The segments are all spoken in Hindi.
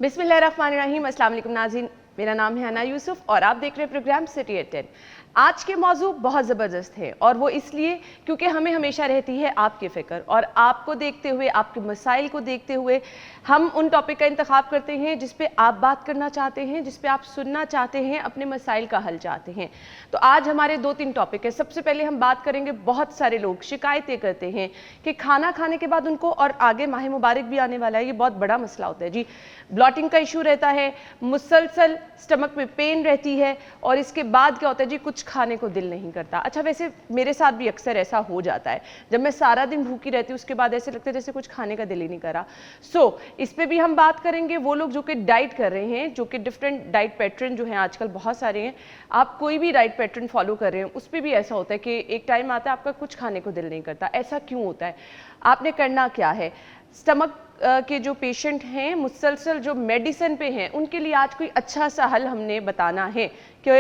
बिस्मिल्लाहिर्रहमानिर्रहीम। अस्सलाम वालेकुम नाज़रीन, मेरा नाम है हना यूसुफ और आप देख रहे हैं प्रोग्राम सिटी एट 10। आज के मौजू बहुत ज़बरदस्त है और वो इसलिए क्योंकि हमें हमेशा रहती है आपकी फ़िक्र, और आपको देखते हुए, आपके मसाइल को देखते हुए हम उन टॉपिक का इंतखाब करते हैं जिस पे आप बात करना चाहते हैं, जिस पे आप सुनना चाहते हैं, अपने मसाइल का हल चाहते हैं। तो आज हमारे 2-3 टॉपिक है। सबसे पहले हम बात करेंगे, बहुत सारे लोग शिकायतें करते हैं कि खाना खाने के बाद उनको, और आगे माह मुबारक भी आने वाला है, ये बहुत बड़ा मसला होता है जी, ब्लॉटिंग का इशू रहता है, मुसलसल स्टमक में पेन रहती है, और इसके बाद क्या होता है जी, कुछ खाने को दिल नहीं करता। अच्छा, वैसे मेरे साथ भी अक्सर ऐसा हो जाता है, जब मैं सारा दिन भूखी रहती हूँ उसके बाद ऐसे लगता है जैसे कुछ खाने का दिल ही नहीं करा। इस पे भी हम बात करेंगे। वो लोग जो कि डाइट कर रहे हैं, जो कि डिफरेंट डाइट पैटर्न जो हैं आजकल बहुत सारे हैं, आप कोई भी डाइट पैटर्न फॉलो कर रहे हैं उस पर भी ऐसा होता है कि एक टाइम आता है आपका कुछ खाने को दिल नहीं करता। ऐसा क्यों होता है? आपने करना क्या है? स्टमक के जो पेशेंट हैं, मुसलसल जो मेडिसिन पे हैं, उनके लिए आज कोई अच्छा सा हल हमने बताना है कि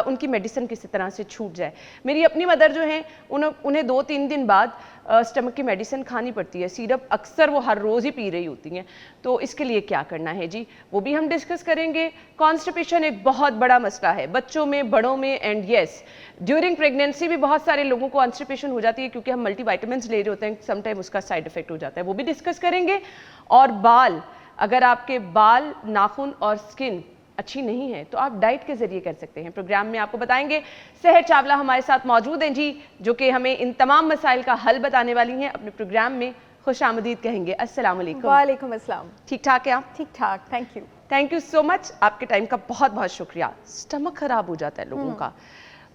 उनकी मेडिसिन किसी तरह से छूट जाए। मेरी अपनी मदर जो हैं, उन्हें 2-3 दिन बाद स्टमक की मेडिसिन खानी पड़ती है, सिरप अक्सर वो हर रोज़ ही पी रही होती हैं। तो इसके लिए क्या करना है जी, वो भी हम डिस्कस करेंगे। कॉन्स्टिपेशन एक बहुत बड़ा मसला है बच्चों में, बड़ों में, एंड येस ड्यूरिंग प्रेगनेंसी भी बहुत सारे लोगों को कॉन्स्टिपेशन हो जाती है क्योंकि हम मल्टीविटामिन्स ले रहे होते हैं, समटाइम उसका साइड इफेक्ट हो जाता है, वो भी डिस्कस करेंगे। और बाल, अगर आपके बाल, नाखून और स्किन अच्छी नहीं है तो आप डाइट के जरिए कर सकते हैं। प्रोग्राम में आपको बताएंगे। सहर चावला हमारे साथ मौजूद हैं जी, जो कि हमें इन तमाम मसाइल का हल बताने वाली हैं। अपने प्रोग्राम में खुश आमदीद कहेंगे। अस्सलाम वालेकुम। वालेकुम अस्सलाम। ठीक ठाक है आप? ठीक ठाक, थैंक यू सो मच, आपके टाइम का बहुत बहुत शुक्रिया। स्टमक खराब हो जाता है लोगों का,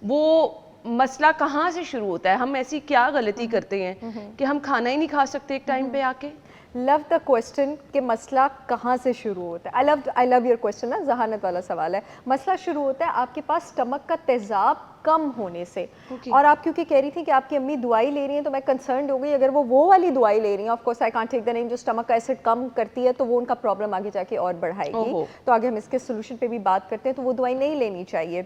वो मसला कहाँ से शुरू होता है? हम ऐसी क्या गलती करते हैं कि हम खाना ही नहीं खा सकते एक टाइम पे आके? लव द क्वेश्चन कि मसला कहाँ से शुरू होता है। आई लव योर क्वेश्चन ना, जहानत वाला सवाल है। मसला शुरू होता है आपके पास स्टमक का तेजाब कम होने से। और आप क्योंकि कह रही थी कि आपकी अम्मी दवाई ले रही हैं, तो मैं कंसर्न हो गई। अगर वो वाली दवाई ले रही हैं, of course I can't take the name, जो स्टमक का एसिड कम करती है, तो वो उनका प्रॉब्लम आगे जाके और बढ़ाएगी। तो आगे हम इसके सोल्यूशन पे भी बात करते हैं। तो वो दवाई नहीं लेनी चाहिए।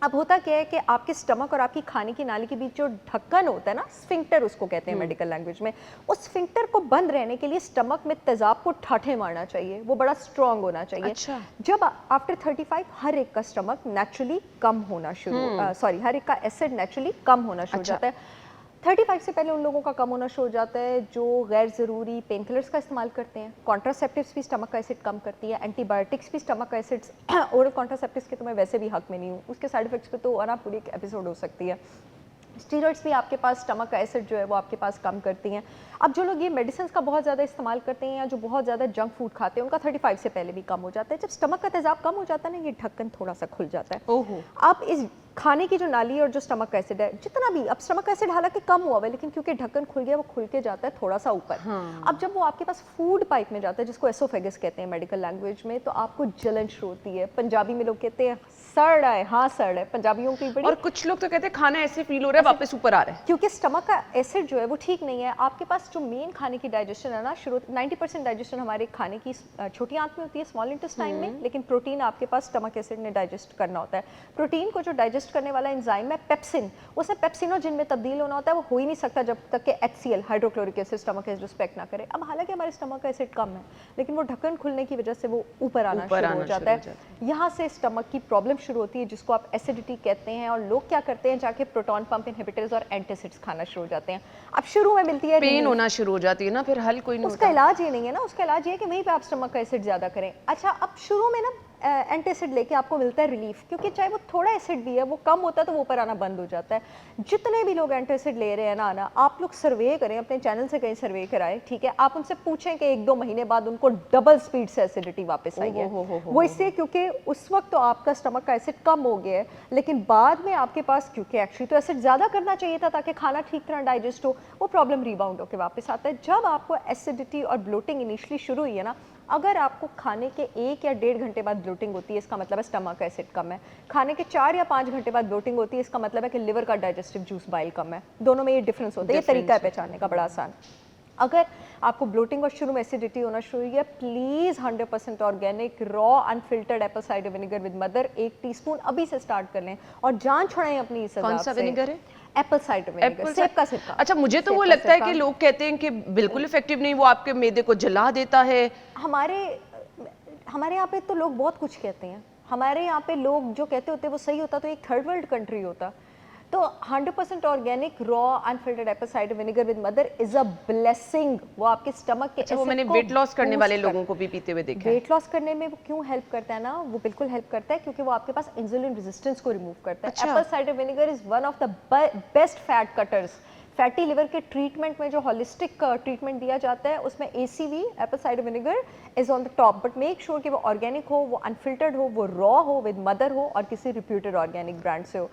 अब होता क्या है कि आपके स्टमक और आपकी खाने की नाली के बीच जो ढक्कन होता है ना, स्फिंक्टर उसको कहते हैं मेडिकल लैंग्वेज में, उस स्फिंक्टर को बंद रहने के लिए स्टमक में तेजाब को ठाठे मारना चाहिए, वो बड़ा स्ट्रांग होना चाहिए। अच्छा। जब आफ्टर 35 हर एक का स्टमक नेचुरली कम होना हर एक का एसिड नेचुरली कम होना शुरू हो जाता है। 35 से पहले उन लोगों का कम होना शुरू हो जाता है जो गैर ज़रूरी पेन किलर्स का इस्तेमाल करते हैं। कॉन्ट्रासेप्टिव्स भी स्टमक का एसिड कम करती है, एंटीबायोटिक्स भी स्टमक का एसिड्स। ओरल कॉन्ट्रासेप्टिव्स के तो मैं वैसे भी हक में नहीं हूँ, उसके साइड इफेक्ट्स पे तो आना पूरी एक एपिसोड हो सकती है। स्टीरॉइड्स भी आपके पास स्टमक का एसिड जो है वो आपके पास कम करती हैं। अब जो लोग ये मेडिसिन का बहुत ज़्यादा इस्तेमाल करते हैं या जो बहुत ज़्यादा जंक फूड खाते हैं, उनका 35 से पहले भी कम हो जाता है। जब स्टमक का तेजाब कम हो जाता है ना, ये ढक्कन थोड़ा सा खुल जाता है। ओहो। आप इस खाने की जो नाली और जो स्टमक का एसिड है, जितना भी, अब स्टमक का एसिड हालांकि कम हुआ है, लेकिन क्योंकि ढक्कन खुल गया वो खुल के जाता है थोड़ा सा ऊपर। अब जब वो आपके पास फूड पाइप में जाता है, जिसको एसोफेगस कहते हैं मेडिकल लैंग्वेज में, तो आपको जलन शुरू होती है। पंजाबी में लोग कहते हैं सड़ है, हाँ सड़ है, पंजाबियों की बड़ी। और कुछ लोग तो कहते हैं खाना ऐसे फील हो रहा है वापस ऊपर आ रहा है, क्योंकि स्टमक का एसिड जो है वो ठीक नहीं है। आपके पास जो मेन खाने की डाइजेशन है ना, शुरू 90% डाइजेशन हमारे खाने की छोटी आंत में होती है, स्मॉल इंटेस्टाइन में, लेकिन प्रोटीन आपके पास स्टमक एसिड ने डाइजेस्ट करना होता है। प्रोटीन को जो डाइजेस्ट करने वाला एंजाइम है पेप्सिन, उसे पेप्सिनोजिन में तब्दील होना होता है। वो हो ही नहीं सकता जब तक कि HCl hydrochloric acid stomach acid respect ना करे। अब हालांकि हमारे स्टमक का एसिड कम है, लेकिन वो ढक्कन खुलने की वजह से वो ऊपर आना शुरू हो जाता है। यहाँ से स्टमक की प्रॉब्लम शुरू होती है, जिसको आप एसिडिटी कहते हैं। और लोग क्या करते हैं, जाके प्रोटॉन पंप इनहिबिटर्स और एंटासिड्स खाना शुरू हो जाते हैं। अब शुरू में मिलती है पेन होना शुरू हो जाती है ना, फिर हल कोई नहीं उसका इलाज ये नहीं है ना, उसका इलाज ये है कि वहीं पे आप स्टमक का एसिड ज्यादा करें। अच्छा, अब शुरू में ना एंटासिड लेके आपको मिलता है रिलीफ, क्योंकि चाहे वो थोड़ा एसिड भी है, वो कम होता है तो वो ऊपर आना बंद हो जाता है। जितने भी लोग एंटासिड ले रहे हैं ना, आप लोग सर्वे करें, अपने चैनल से कहीं सर्वे कराएं, ठीक है। आप उनसे पूछें कि 1-2 महीने बाद उनको डबल स्पीड से एसिडिटी वापस आई है। वो इससे क्योंकि उस वक्त तो आपका स्टमक का एसिड कम हो गया है, लेकिन बाद में आपके पास, क्योंकि एक्चुअली तो एसिड ज्यादा करना चाहिए था ताकि खाना ठीक तरह डाइजेस्ट हो, वो प्रॉब्लम रिबाउंड होकर वापस आता है। जब आपको एसिडिटी और ब्लोटिंग इनिशियली शुरू हुई है ना, अगर आपको खाने के 1 या 1.5 घंटे बाद ब्लोटिंग होती है, इसका मतलब है स्टमक का एसिड कम है। खाने के 4 या 5 घंटे बाद ब्लोटिंग होती है, इसका मतलब है कि लिवर का डाइजेस्टिव जूस बाइल कम है। दोनों में ये डिफरेंस होता है। ये तरीका है पहचानने का, बड़ा आसान। अगर आपको ब्लोटिंग और शुरू में एसिडिटी होना शुरू हुई है, please 100% organic raw unfiltered Apple cider vinegar with mother 1 teaspoon अभी से स्टार्ट कर लें और जान छुड़ाएं अपनी इस कौन सा विनेगर है? एप्पल साइडर विनेगर, सेब का सिरका। अच्छा, मुझे तो वो लगता है कि लोग कहते हैं कि बिल्कुल इफेक्टिव नहीं, वो आपके मैदे को जला देता है। हमारे हमारे यहाँ पे तो लोग बहुत कुछ कहते हैं, हमारे यहाँ पे लोग जो कहते होते हैं वो सही होता तो एक थर्ड वर्ल्ड कंट्री होता। तो 100% organic raw unfiltered Apple cider vinegar with mother is a blessing. वो आपके स्टमक के अच्छा, वो acid मैंने को वेट लॉस करने वाले boost कर- लोगों को भी पीते हुए देखा है। वेट लॉस करने में वो क्यों हेल्प करता है ना, वो बिल्कुल हेल्प करता है क्योंकि वो आपके पास इंसुलिन रेजिस्टेंस को रिमूव करता है। अच्छा। Apple cider vinegar is one of the best fat cutters. Fatty liver के ट्रीटमेंट में जो होलिस्टिक ट्रीटमेंट दिया जाता है उसमें ACV Apple cider vinegar is on the top, but make sure कि वो ऑर्गेनिक हो, वो अनफिल्टर्ड हो, वो रॉ हो, विद मदर हो और किसी रिप्यूटेड ऑर्गेनिक ब्रांड से हो।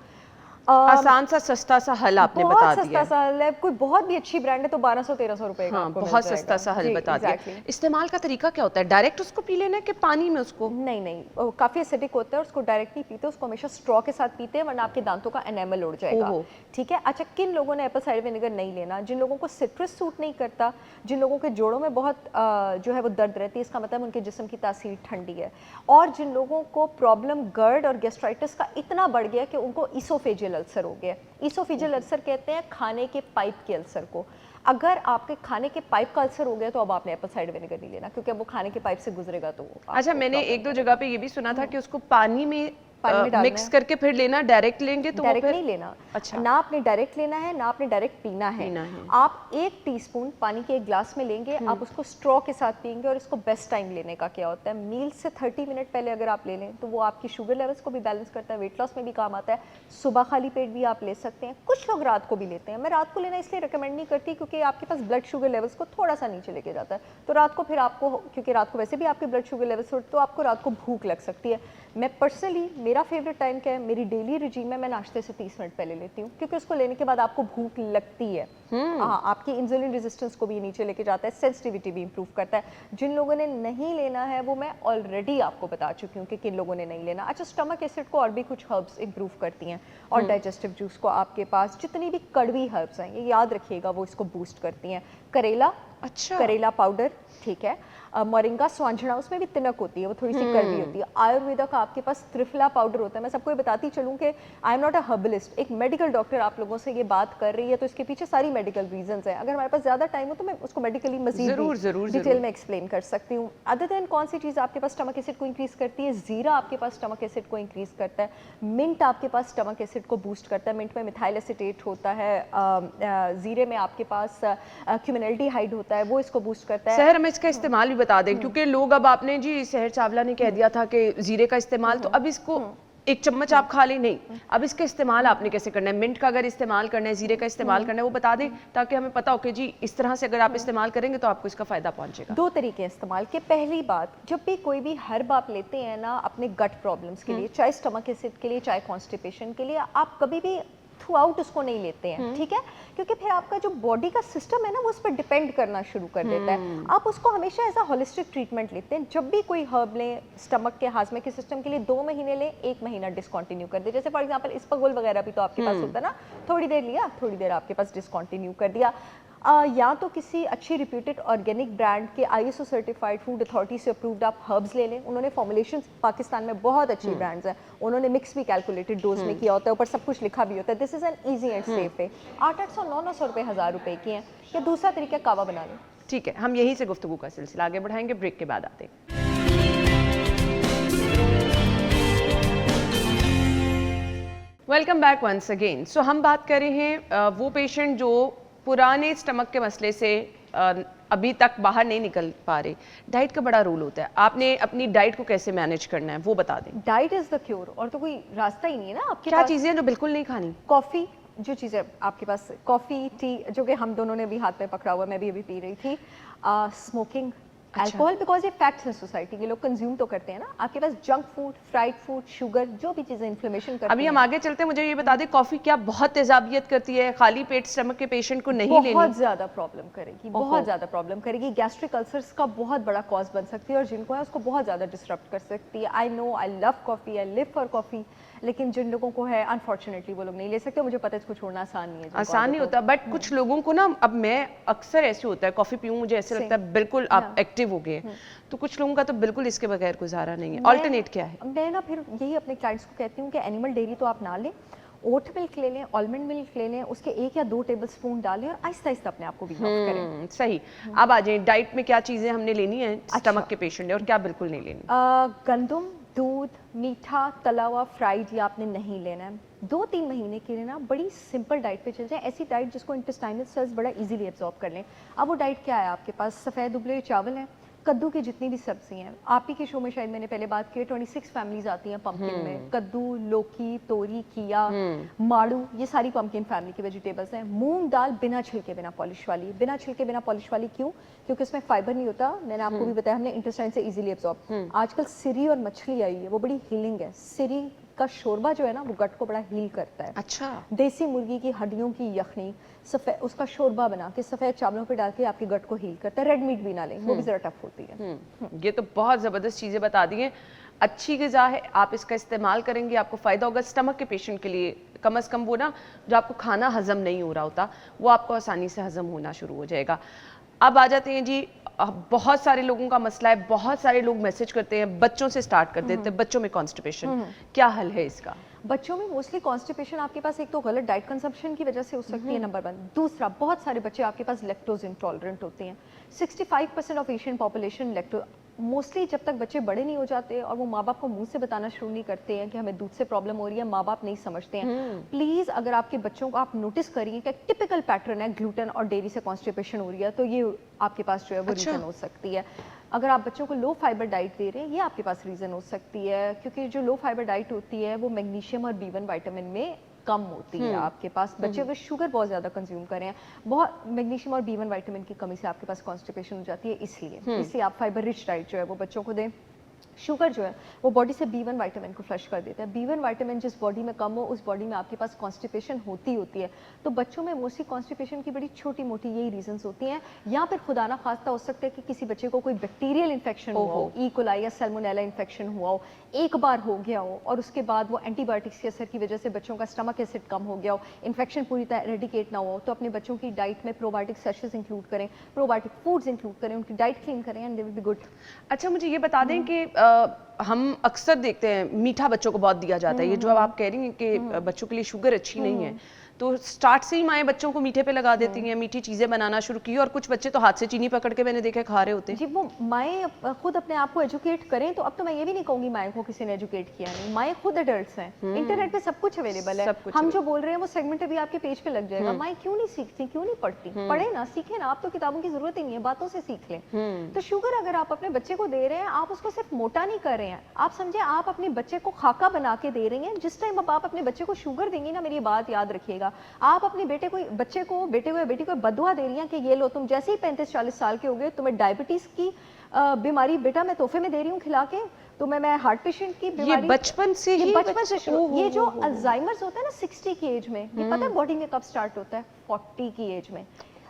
आसान सा सस्ता सा हल आपने बता बहुत दिया सस्ता है। सा हल है, कोई बहुत भी अच्छी ब्रांड है तो 1200-1300 रुपए का हाँ, आपको मिल बहुत जाएगा। सस्ता सा हल जी, बता दिया। exactly। इस्तेमाल का तरीका क्या होता है? डायरेक्ट उसको पी लेना है कि पानी में उसको? नहीं नहीं, वो काफी एसिडिक होता है और उसको डायरेक्ट नहीं पीते, उसको हमेशा स्ट्रॉ के साथ पीते हैं वरना आपके दांतों का एनामल उड़ जाएगा। ओहो। ठीक है। अच्छा, किन लोगों ने एप्पल साइडर विनेगर नहीं लेना? जिन लोगों को सिट्रस सूट नहीं करता, जिन लोगों के जोड़ों में बहुत जो है वो दर्द रहती है, इसका मतलब उनके जिस्म की तासीर ठंडी है, और जिन लोगों को प्रॉब्लम गर्ड और गैस्ट्राइटिस का इतना बढ़ गया कि उनको ईसोफेजियल अल्सर हो गया। ईसोफेजियल अल्सर कहते हैं खाने के पाइप के अल्सर को। अगर आपके खाने के पाइप का अल्सर हो गया तो अब आपने एप्पल साइडर विनेगर नहीं लेना, क्योंकि अब वो खाने के पाइप से गुजरेगा तो वो अच्छा, आपको मैंने problem एक दो जगह पे ये भी सुना था कि उसको पानी में डालना मिक्स है। करके फिर लेना, डायरेक्ट लेंगे तो वो डायरेक्ट फिर नहीं लेना। अच्छा। ना आपने डायरेक्ट लेना है ना आपने डायरेक्ट पीना है। आप 1 टीस्पून पानी के एक ग्लास में लेंगे, आप उसको स्ट्रॉ के साथ पियेंगे। और इसको बेस्ट टाइम लेने का क्या होता है, मील से 30 मिनट पहले अगर आप ले लें तो वो आपकी शुगर लेवल्स को भी बैलेंस करता है, वेट लॉस में भी काम आता है। सुबह खाली पेट भी आप ले सकते हैं, कुछ लोग रात को भी लेते हैं। मैं रात को लेना इसलिए रिकमेंड नहीं करती क्योंकि आपके पास ब्लड शुगर लेवल्स को थोड़ा सा नीचे लेके जाता है, तो रात को फिर आपको, क्योंकि रात को वैसे भी आपके ब्लड शुगर लेवल्स तो आपको रात को भूख लग सकती है। मैं पर्सनली, मेरा फेवरेट टाइम क्या है, मेरी डेली रिजीम में मैं नाश्ते से 30 मिनट पहले लेती हूँ, क्योंकि उसको लेने के बाद आपको भूख लगती है। हाँ, आपकी इंसुलिन रेजिस्टेंस को भी नीचे लेके जाता है, सेंसिटिविटी भी इंप्रूव करता है। जिन लोगों ने नहीं लेना है वो मैं ऑलरेडी आपको बता चुकी हूँ कि किन लोगों ने नहीं लेना। अच्छा, स्टमक एसिड को और भी कुछ हर्ब्स इंप्रूव करती हैं, और डाइजेस्टिव जूस को आपके पास जितनी भी कड़वी हर्ब्स हैं, ये याद रखिएगा, वो इसको बूस्ट करती हैं। करेला, अच्छा, करेला पाउडर, ठीक है। मोरिंगा, स्वांजना, उसमें भी तिनक होती है, वो थोड़ी सी कड़वी होती है। आयुर्वेदा का आपके पास त्रिफला पाउडर होता है। मैं सबको ये बताती चलूँ कि I am not a herbalist, एक मेडिकल डॉक्टर आप लोगों से ये बात कर रही है तो इसके पीछे सारी मेडिकल रीजंस हैं। अगर हमारे पास ज़्यादा टाइम हो तो मैं उसको मेडिकली मजीद डिटेल में एक्सप्लेन कर सकती हूँ। अदर देन कौन सी चीज़ आपके पास स्टमक एसिड को इंक्रीज करती है, जीरा आपके पास स्टमक एसिड को इंक्रीज करता है, मिंट आपके पास स्टमक एसिड को बूस्ट करता है। मिंट में मिथाइल एसीटेट होता है, जीरे में आपके पास क्यूमिनल्डिहाइड होता है, वो इसको बूस्ट करता है। सहर, हमें इसका इस्तेमाल भी बता दें, क्योंकि लोग, अब आपने जी सहर चावला ने कह दिया था कि जीरे का इस्तेमाल, तो अब इसको एक चम्मच आप खा लें, नहीं, अब इसका इस्तेमाल आपने कैसे करना है? मिंट का अगर इस्तेमाल करना है, जीरे का इस्तेमाल करना है, वो बता दें ताकि हमें पता हो कि जी इस तरह से अगर आप इस्तेमाल करेंगे तो आपको इसका फायदा पहुंचेगा। 2 तरीके हैं इस्तेमाल के। पहली बात, जब भी कोई भी हर्ब आप लेते हैं ना अपने गट प्रॉब्लम्स के लिए, चाहे स्टमक एसिड के लिए चाहे कॉन्स्टिपेशन के लिए, आप कभी भी थ्रू आउट उसको नहीं लेते हैं, ठीक है, क्योंकि फिर आपका जो बॉडी का सिस्टम है ना वो उस पर डिपेंड करना शुरू कर देता है। आप उसको हमेशा एज अ होलिस्टिक ट्रीटमेंट लेते हैं। जब भी कोई हर्ब लें स्टमक के हाजमे के सिस्टम के लिए, 2 महीने लें, 1 महीना डिसकंटिन्यू कर दे। जैसे फॉर एग्जांपल इसबगोल वगैरह भी तो आपके पास होता है ना, थोड़ी देर लिया, थोड़ी देर आपके पास डिसकंटिन्यू कर दिया। या तो किसी अच्छी रिप्यूटेड ऑर्गेनिक ब्रांड के ISO सर्टिफाइड फूड अथॉरिटी से अप्रूव्ड आप हर्ब्स ले लें। उन्होंने फॉर्मुलेशंस, पाकिस्तान में बहुत अच्छी ब्रांड्स हैं, उन्होंने मिक्स भी कैलकुलेटेड डोज में किया होता है, ऊपर सब कुछ लिखा भी होता है। This is an easy and safe way. 800, 900 रुपये, 1000 रुपये की हैं। या दूसरा तरीका कावा बना लें। ठीक है, हम यहीं से गुफ्तगू का सिलसिला आगे बढ़ाएंगे, ब्रेक के बाद आते हैं। Welcome back once again. So हम बात कर रहे हैं वो पेशेंट जो पुराने स्टमक के मसले से अभी तक बाहर नहीं निकल पा रहे। डाइट का बड़ा रोल होता है, आपने अपनी डाइट को कैसे मैनेज करना है वो बता दें। डाइट इज द क्योर, और तो कोई रास्ता ही नहीं है ना आपके क्या पास। चीज़ें जो बिल्कुल नहीं खानी? कॉफ़ी, जो चीज़ें आपके पास, कॉफ़ी, टी, जो कि हम दोनों ने भी हाथ में पकड़ा हुआ, मैं भी अभी पी रही थी। स्मोकिंग, अल्कोहल, बिकॉज ये फैक्ट्स हैं सोसाइटी के, लोग कंज्यूम तो करते हैं ना। आपके पास junk food, fried food, sugar, जो भी चीज़ें इन्फ्लेमेशन करती हैं। अभी हम आगे चलते हैं, मुझे ये बता दें, कॉफ़ी क्या बहुत तेजाबियत करती है? खाली पेट स्टमक के पेशेंट को नहीं लेनी? बहुत ज़्यादा प्रॉब्लम करेगी, बहुत ज़्यादा प्रॉब्लम करेगी। गैस्ट्रिक अल्सर्स का बहुत बड़ा कॉज बन सकती है, और जिनको है उसको बहुत ज़्यादा डिस्टर्ब कर सकती है। I know, I love coffee, I live for coffee, लेकिन जिन लोगों को है अनफॉर्चुनेटली वो लोग नहीं ले सकते। मुझे पता है इसको छोड़ना आसान नहीं है, आसान नहीं होता, बट कुछ लोगों को ना, अब मैं अक्सर ऐसे होता है, कॉफ़ी पीऊँ मुझे ऐसे लगता है बिल्कुल आप एक्टिव हो गए, तो कुछ लोगों का तो बिल्कुल इसके बगैर गुजारा नहीं है। ऑल्टरनेट क्या है? मैं ना फिर यही अपने क्लाइंट्स को कहती हूँ कि एनिमल डेयरी तो आप ना लें, ओट मिल्क ले लें, आलमंड मिल्क ले लें, उसके 1 या 2 टेबल स्पून डालें और आहिस्ता आहिस्ता अपने आप को वीन ऑफ करें। सही। अब आ जाए डाइट में क्या चीजें हमने लेनी है स्टमक के पेशेंट ने और क्या बिल्कुल नहीं लेनी। गंदम, दूध, मीठा, तला हुआ, फ्राइड ये आपने नहीं लेना है। 2-3 महीने के लिए ना बड़ी सिंपल डाइट पे चल जाए, ऐसी डाइट जिसको इंटेस्टाइनल सेल्स बड़ा इजीली एब्जॉर्ब कर लें। अब वो डाइट क्या है आपके पास? सफ़ेद उबले हुए चावल हैं, कद्दू की जितनी भी सब्जी हैं, आप ही के शो में शायद मैंने पहले बात की है, 26 फैमिलीज आती हैं पंपकिन में। कद्दू, लौकी, तोरी, घिया, माड़ू, ये सारी पंपकिन फैमिली की वेजिटेबल्स हैं। मूंग दाल बिना छिलके बिना पॉलिश वाली, बिना छिलके बिना पॉलिश वाली क्यों? क्योंकि उसमें फाइबर नहीं होता, मैंने आपको भी बताया, हमने इंटेस्टाइन से इजीली एब्जॉर्ब। आजकल सिरी और मछली आई है, वो बड़ी हीलिंग है। सिरी का शोरबा जो है ना, वो गट को बड़ा हील करता है। अच्छा। देसी मुर्गी की हड्डियों की यखनी, सफ़ेद उसका शोरबा बना के सफ़ेद चावलों पे डाल के आपके गट को हील करता है। रेड मीट भी ना लें, वो भी ज़रा टफ होती है। ये तो बहुत ज़बरदस्त चीज़ें बता दी हैं। अच्छी ग़िज़ा है, आप इसका इस्तेमाल करेंगे आपको फ़ायदा होगा। स्टमक के पेशेंट के लिए कम से कम वो ना, जो आपको खाना हज़म नहीं हो रहा होता, वो आपको आसानी से हज़म होना शुरू हो जाएगा। अब आ जाते हैं जी, बहुत सारे लोगों का मसला है, बहुत सारे लोग मैसेज करते हैं, बच्चों से स्टार्ट कर देते हैं, बच्चों में कॉन्स्टिपेशन, क्या हल है इसका? बच्चों में मोस्टली कॉन्स्टिपेशन आपके पास एक तो गलत डाइट कंजम्पशन की वजह से हो सकती है, नंबर 1। दूसरा, बहुत सारे बच्चे आपके पास लैक्टोज इंटॉलरेंट होते हैं। 65% of Asian population lacto mostly जब तक बच्चे बड़े नहीं हो जाते और वो माँ बाप को मुंह से बताना शुरू नहीं करते हैं कि हमें दूध से प्रॉब्लम हो रही है, माँ बाप नहीं समझते हैं। प्लीज़ अगर आपके बच्चों को आप नोटिस करिए कि टिपिकल पैटर्न है, ग्लूटेन और डेयरी से कॉन्स्टिपेशन हो रही है, तो ये आपके पास जो है वो रीज़न हो सकती है। अगर आप बच्चों को लो फाइबर डाइट दे रहे हैं, ये आपके पास रीज़न हो सकती है, क्योंकि जो लो फाइबर डाइट होती है वो मैग्नीशियम और B1 विटामिन में कम होती है आपके पास। बच्चे अगर शुगर बहुत ज़्यादा कंज्यूम करें हैं, बहुत मैग्नीशियम और B1 विटामिन की कमी से आपके पास कॉन्स्टिपेशन हो जाती है, इसलिए आप फाइबर रिच डाइट जो है वो बच्चों को दें। शुगर जो है वो बॉडी से B1 विटामिन को फ्लश कर देता है। B1 विटामिन जिस बॉडी में कम हो, उस बॉडी में आपके पास कॉन्स्टिपेशन होती है। तो बच्चों में मोस्टली कॉन्स्टिपेशन की बड़ी छोटी मोटी यही रीजंस होती हैं, या फिर खुदा ना खास्ता हो सकता है कि किसी बच्चे को कोई बैक्टीरियल इन्फेक्शन हुआ हो, ई कोलाई या सैल्मोनेला इन्फेक्शन हुआ हो, एक बार हो गया हो और उसके बाद वो एंटीबायोटिक्स के असर की वजह से बच्चों का स्टमक एसिड कम हो गया हो, इन्फेक्शन पूरी तरह एरेडिकेट ना हो, तो अपने बच्चों की डाइट में प्रोबायोटिक सेशेस इंक्लूड करें, प्रोबायोटिक फूड्स इंक्लूड करें, उनकी डाइट क्लीन करें and they will be good. अच्छा, मुझे ये बता दें कि हम अक्सर देखते हैं मीठा बच्चों को बहुत दिया जाता है। ये जो अब आप कह रही हैं कि बच्चों के लिए शुगर अच्छी नहीं है, तो स्टार्ट से ही माएँ बच्चों को मीठे पे लगा देती हैं, मीठी चीज़ें बनाना शुरू की, और कुछ बच्चे तो हाथ से चीनी पकड़ के मैंने देखा खा रहे होते हैं। जी, वो माएँ खुद अपने आप को एजुकेट करें, तो अब तो मैं ये भी नहीं कहूँगी माएँ को किसी ने एजुकेट किया नहीं, माएँ खुद एडल्ट्स हैं, इंटरनेट पे सब कुछ अवेलेबल है, हम जो बोल रहे हैं वो सेगमेंट अभी आपके पेज पे लग जाएगा। माएँ क्यों नहीं सीखती, क्यों नहीं पढ़ती? पढ़े ना, सीखे ना, आप तो किताबों की जरूरत ही नहीं है, बातों से सीख लें। तो शुगर अगर आप अपने बच्चे को दे रहे हैं, आप उसको सिर्फ मोटा नहीं कर रहे हैं, आप समझे आप अपने बच्चे को खाका बना के दे रही हैं। जिस टाइम अब आप अपने बच्चे को शुगर देंगी ना, मेरी बात याद रखिएगा, आप अपने बेटे को या बेटी को बदुआ दे रही हैं कि ये लो, तुम जैसे ही 35-40 साल के हो गए तुम्हें डायबिटीज की बीमारी बेटा मैं तोहफे में दे रही हूँ खिला के, तुम्हें मैं हार्ट पेशेंट की बीमारी, ये बचपन से शुरू। ये जो अल्जाइमर्स होता है ना 60 की एज में, ये पता है बॉडी में कब स्टार्ट होता है? 40 की एज में।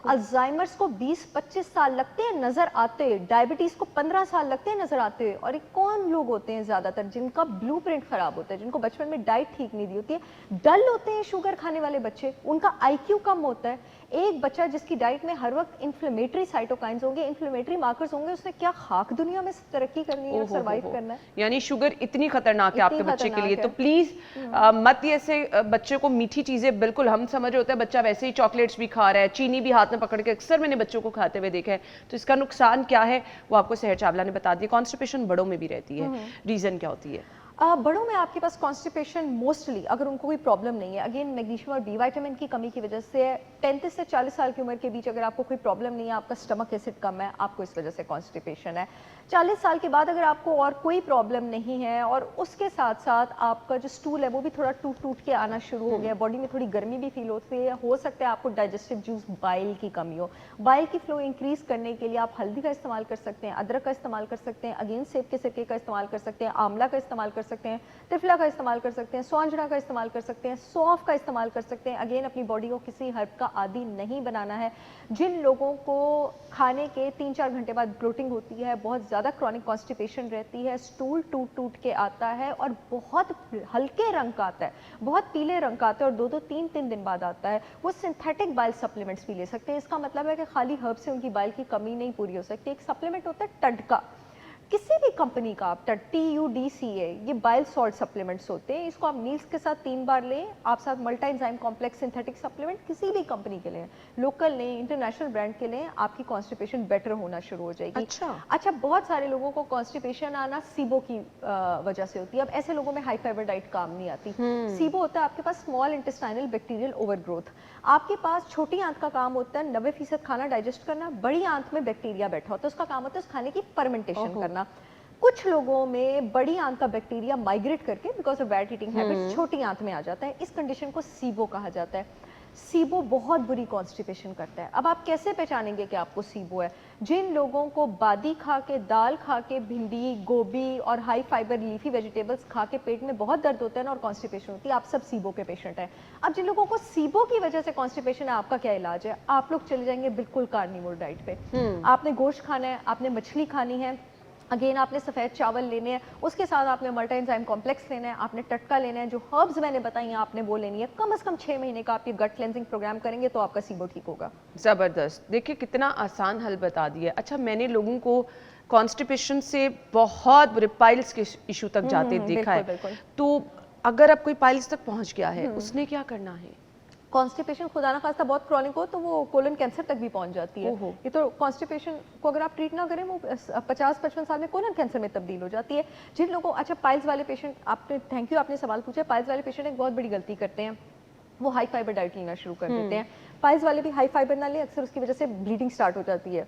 अल्जाइमर्स को 20-25 साल लगते हैं नजर आते, डायबिटीज को 15 साल लगते हैं नजर आते हुए। और ये कौन लोग होते हैं ज्यादातर जिनका ब्लूप्रिंट खराब होता है, जिनको बचपन में डाइट ठीक नहीं दी होती है, डल होते हैं शुगर खाने वाले बच्चे, उनका आईक्यू कम होता है। एक बच्चा जिसकी डाइट में हर वक्त इन्फ्लेमेटरी साइटोकाइंस होंगे, इन्फ्लेमेटरी मार्कर्स होंगे, उसने क्या खाक दुनिया में तरक्की करनी है और सर्वाइव करना है। यानी शुगर इतनी खतरनाक है आपके बच्चे के लिए, तो प्लीज मत ये ऐसे बच्चे को मीठी चीजें, बिल्कुल हम समझ रहे होते हैं बच्चा वैसे ही चॉकलेट्स भी खा रहा है, चीनी भी हाथ में पकड़ के अक्सर मैंने बच्चों को खाते हुए देखा है, तो इसका नुकसान क्या है वो आपको सहर चावला ने बता दिया। कॉन्स्टिपेशन बड़ों में भी रहती है, रीजन क्या होती है? बड़ों में आपके पास कॉन्स्टिपेशन मोस्टली अगर उनको कोई प्रॉब्लम नहीं है, अगेन मैग्नीशियम और B विटामिन की कमी की वजह से, 35 से 40 साल की उम्र के बीच अगर आपको कोई प्रॉब्लम नहीं है, आपका स्टमक एसिड कम है, आपको इस वजह से कॉन्स्टिपेशन है। 40 साल के बाद अगर आपको और कोई प्रॉब्लम नहीं है और उसके साथ साथ आपका जो स्टूल है वो भी थोड़ा टूट के आना शुरू हो गया, बॉडी में थोड़ी गर्मी भी फील होती है, हो सकता है आपको डाइजेस्टिव जूस बाइल की कमी हो, बाइल की फ्लो इंक्रीज करने के लिए आप हल्दी का इस्तेमाल कर सकते हैं, अदरक का इस्तेमाल कर सकते हैं, अगेन सेब के सिरके का इस्तेमाल कर सकते हैं, आंवला का इस्तेमाल कर सकते हैं, त्रिफला का इस्तेमाल कर सकते हैं, स्वांजड़ा का इस्तेमाल कर सकते हैं, सौंफ का इस्तेमाल कर सकते हैं। अगेन अपनी बॉडी को किसी हर्ब का आदी नहीं बनाना है। जिन लोगों को खाने के 3-4 घंटे बाद ब्लोटिंग होती है, बहुत ज़्यादा क्रॉनिक कॉन्स्टिपेशन रहती है, स्टूल टूट के आता है और बहुत हल्के रंग का आता है, बहुत पीले रंग का आता है और 2-2, 3-3 दिन बाद आता है, वो सिंथेटिक बाइल सप्लीमेंट्स भी ले सकते हैं। इसका मतलब है कि खाली हर्ब से उनकी बाइल की कमी नहीं पूरी हो सकती। एक सप्लीमेंट होता है टडका, किसी भी कंपनी का आप TUDCA, ये बाइल सॉल्ट सप्लीमेंट्स होते हैं, इसको आप मील्स के साथ 3 बार लें, आप साथ multi enzyme complex synthetic supplement किसी भी कंपनी के लें, लोकल लें, इंटरनेशनल ब्रांड के लें, आपकी कॉन्स्टिपेशन बेटर होना शुरू हो जाएगी। अच्छा, बहुत सारे लोगों को कॉन्स्टिपेशन आना सीबो की वजह से होती है। अब ऐसे लोगों में हाई फाइबर डाइट काम नहीं आती। सीबो होता है आपके पास स्मॉल इंटेस्टाइनल बैक्टीरियल ओवरग्रोथ। आपके पास छोटी आंत का काम होता है 90% खाना डाइजेस्ट करना, बड़ी आंत में बैक्टीरिया बैठा होता है, उसका काम होता है उस खाने की फर्मेंटेशन करना। कुछ लोगों में बड़ी आंत का बैक्टीरिया माइग्रेट करके because of bad eating habits छोटी आंत में आ जाता है। इस कंडीशन को सीबो कहा जाता है। सीबो बहुत बुरी कॉन्स्टिपेशन करता है। अब आप कैसे पहचानेंगे कि आपको सीबो है? जिन लोगों को बादी खा के, दाल खा के, भिंडी, गोभी और हाई फाइबर लीफी वेजिटेबल्स खा के पेट में बहुत दर्द होता है ना और कॉन्स्टिपेशन होती है, आप सब सीबो के पेशेंट हैं। अब जिन लोगों को सीबो की वजह से कॉन्स्टिपेशन है, आपका क्या इलाज है? आप लोग चले जाएंगे बिल्कुल कार्निवोर डाइट पे। आपने गोश्त खाना है, आपने मछली खानी है, अगेन आपने सफ़ेद चावल लेने हैं, उसके साथ आपने मल्टी एंजाइम कॉम्प्लेक्स लेना है, आपने टटका लेना है, जो हर्ब्स मैंने बताई हैं आपने वो लेनी है। कम से कम 6 महीने का आप ये गट क्लेंजिंग प्रोग्राम करेंगे तो आपका सीबो ठीक होगा। ज़बरदस्त, देखिए कितना आसान हल बता दिया। अच्छा, मैंने लोगों को कॉन्स्टिपेशन से बहुत बुरे पाइल्स के इशू तक जाते देखा है, तो अगर अब कोई पाइल्स तक पहुंच गया है, उसने क्या करना है? कॉन्स्टिपेशन खुदा ना खास्ता बहुत क्रॉनिक हो तो वो कोलन कैंसर तक भी पहुंच जाती है। ये तो कॉन्स्टिपेशन को अगर आप ट्रीट ना करें वो 50-55 साल में कोलन कैंसर में तब्दील हो जाती है। जिन लोगों, अच्छा पाइल्स वाले पेशेंट, आपने थैंक यू आपने सवाल पूछा। पाइल्स वाले पेशेंट एक बहुत बड़ी गलती करते हैं, वो हाई फाइबर डाइट लेना शुरू कर देते हैं। पाइल्स वाले भी हाई फाइबर ना ले, अक्सर उसकी वजह से ब्लीडिंग स्टार्ट हो जाती है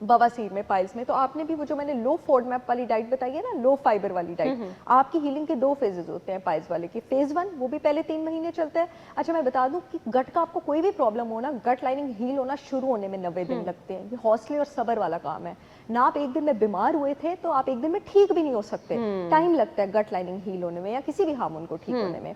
बवासीर में, पाइल्स में। तो आपने भी वो जो मैंने लो फोडमैप वाली डाइट बताई है ना, लो फाइबर वाली डाइट, आपकी हीलिंग के 2 फेजेस होते हैं पाइल्स वाले के। फेज 1 वो भी पहले 3 महीने चलता है। अच्छा, मैं बता दूं कि गट का आपको कोई भी प्रॉब्लम हो ना, गट लाइनिंग हील होना शुरू होने में 90 दिन लगते हैं। ये हौसले और सब्र वाला काम है ना। आप एक दिन में बीमार हुए थे तो आप एक दिन में ठीक भी नहीं हो सकते, टाइम लगता है गट लाइनिंग हील होने में या किसी भी हार्मोन को ठीक होने में।